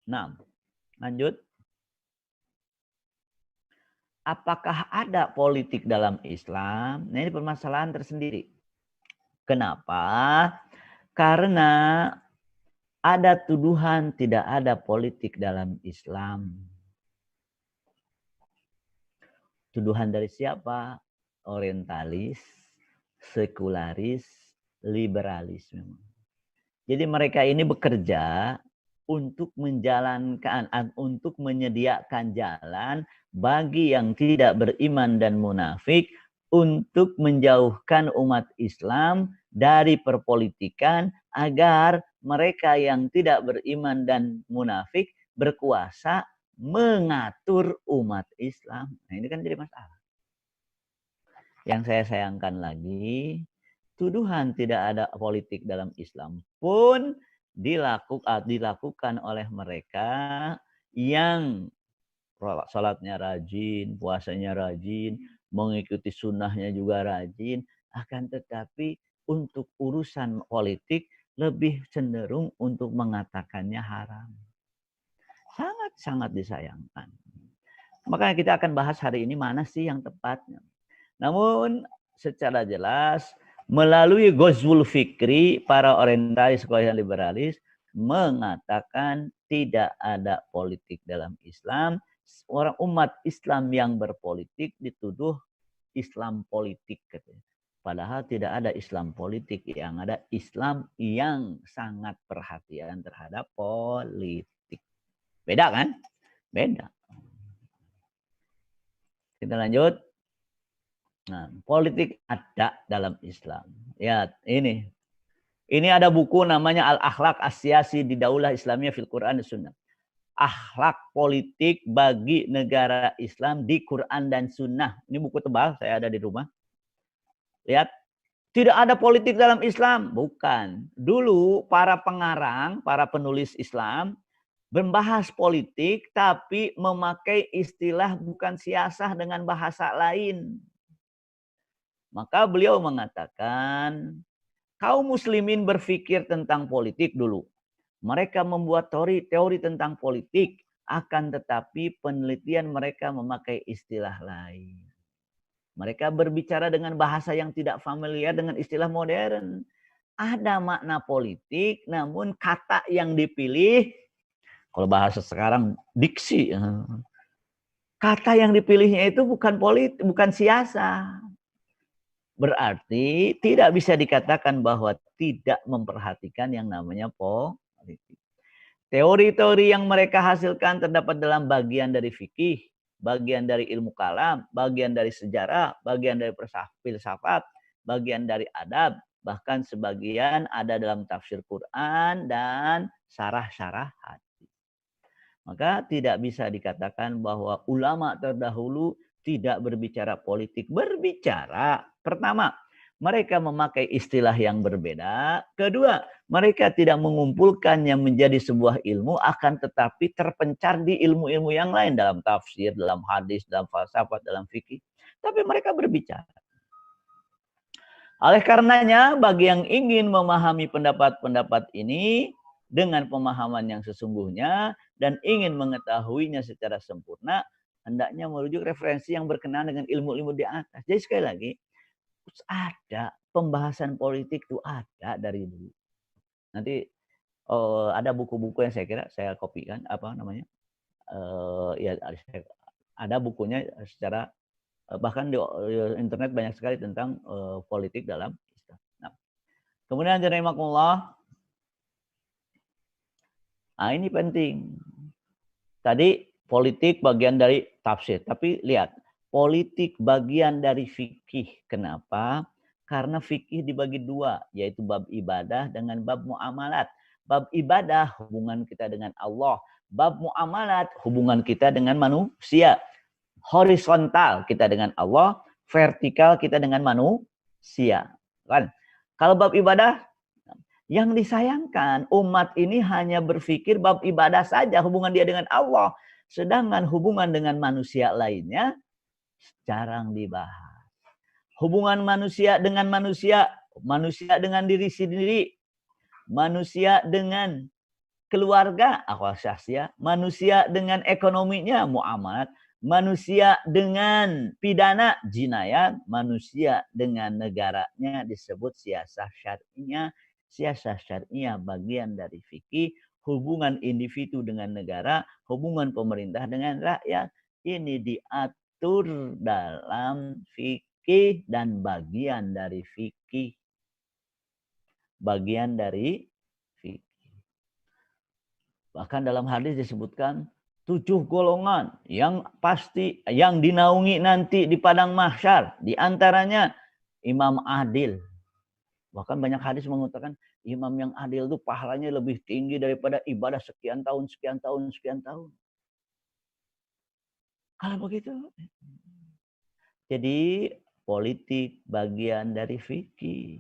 Nah, lanjut. Apakah ada politik dalam Islam? Nah, ini permasalahan tersendiri. Kenapa? Karena ada tuduhan tidak ada politik dalam Islam. Tuduhan dari siapa? Orientalis, sekularis, liberalis memang. Jadi mereka ini bekerja untuk menjalankan, untuk menyediakan jalan bagi yang tidak beriman dan munafik untuk menjauhkan umat Islam dari perpolitikan agar mereka yang tidak beriman dan munafik berkuasa mengatur umat Islam. Nah, ini kan jadi masalah. Yang saya sayangkan lagi, tuduhan tidak ada politik dalam Islam pun dilakukan oleh mereka yang salatnya rajin, puasanya rajin, mengikuti sunnahnya juga rajin, akan tetapi untuk urusan politik lebih cenderung untuk mengatakannya haram. Sangat-sangat disayangkan. Makanya kita akan bahas hari ini mana sih yang tepatnya. Namun secara jelas melalui Ghazwul Fikri, para orientalis, sekalian liberalis mengatakan tidak ada politik dalam Islam. Orang umat Islam yang berpolitik dituduh Islam politik, katanya. Padahal tidak ada Islam politik, yang ada Islam yang sangat perhatian terhadap politik. Beda kan? Beda. Kita lanjut. Nah, politik ada dalam Islam. Ya, ini. Ini ada buku namanya Al-Akhlaq As-Siyasi di Daulah Islamiyah fil Quran dan Sunnah. Akhlak politik bagi negara Islam di Quran dan Sunnah. Ini buku tebal, saya ada di rumah. Lihat, tidak ada politik dalam Islam. Bukan. Dulu para pengarang, para penulis Islam membahas politik tapi memakai istilah bukan siasah dengan bahasa lain. Maka beliau mengatakan, kaum muslimin berpikir tentang politik dulu. Mereka membuat teori tentang politik, akan tetapi penelitian mereka memakai istilah lain. Mereka berbicara dengan bahasa yang tidak familiar dengan istilah modern. Ada makna politik, namun kata yang dipilih, kalau bahasa sekarang diksi, kata yang dipilihnya itu bukan politik, bukan siasa. Berarti tidak bisa dikatakan bahwa tidak memperhatikan yang namanya politik. Teori-teori yang mereka hasilkan terdapat dalam bagian dari fikih, bagian dari ilmu kalam, bagian dari sejarah, bagian dari filsafat, bagian dari adab, bahkan sebagian ada dalam tafsir Quran dan syarah-syarah hadis. Maka tidak bisa dikatakan bahwa ulama terdahulu tidak berbicara politik. Berbicara, pertama, mereka memakai istilah yang berbeda. Kedua, mereka tidak mengumpulkannya menjadi sebuah ilmu, akan tetapi terpencar di ilmu-ilmu yang lain, dalam tafsir, dalam hadis, dalam falsafat, dalam fikih. Tapi mereka berbicara. Oleh karenanya, bagi yang ingin memahami pendapat-pendapat ini dengan pemahaman yang sesungguhnya dan ingin mengetahuinya secara sempurna, hendaknya merujuk referensi yang berkenaan dengan ilmu-ilmu di atas. Jadi sekali lagi, ada pembahasan politik itu ada dari dulu. Nanti ada buku-buku yang saya kira saya kopikan, apa namanya? Ya ada bukunya secara bahkan di internet banyak sekali tentang politik dalam Islam. Nah, kemudian rahimakumullah, ini penting. Tadi politik bagian dari tafsir, tapi lihat, politik bagian dari fikih. Kenapa? Karena fikih dibagi dua, yaitu bab ibadah dengan bab muamalat. Bab ibadah hubungan kita dengan Allah, bab muamalat hubungan kita dengan manusia. Horizontal kita dengan Allah, vertikal kita dengan manusia. Kan? Kalau bab ibadah, yang disayangkan umat ini hanya berpikir bab ibadah saja, hubungan dia dengan Allah. Sedangkan hubungan dengan manusia lainnya jarang dibahas. Hubungan manusia dengan manusia, manusia dengan diri sendiri, manusia dengan keluarga, akhwal syahsiyah, manusia dengan ekonominya, muamalat, manusia dengan pidana, jinayat, manusia dengan negaranya disebut siasah syar'iyah. Siasah syar'iyah bagian dari fikih, hubungan individu dengan negara, hubungan pemerintah dengan rakyat. Ini diatur dalam fikih dan bagian dari fikih. Bagian dari fikih. Bahkan dalam hadis disebutkan 7 golongan yang pasti yang dinaungi nanti di padang mahsyar. Di antaranya imam adil. Bahkan banyak hadis mengatakan imam yang adil itu pahalanya lebih tinggi daripada ibadah sekian tahun, sekian tahun, sekian tahun. Kalau begitu, jadi politik bagian dari fikih.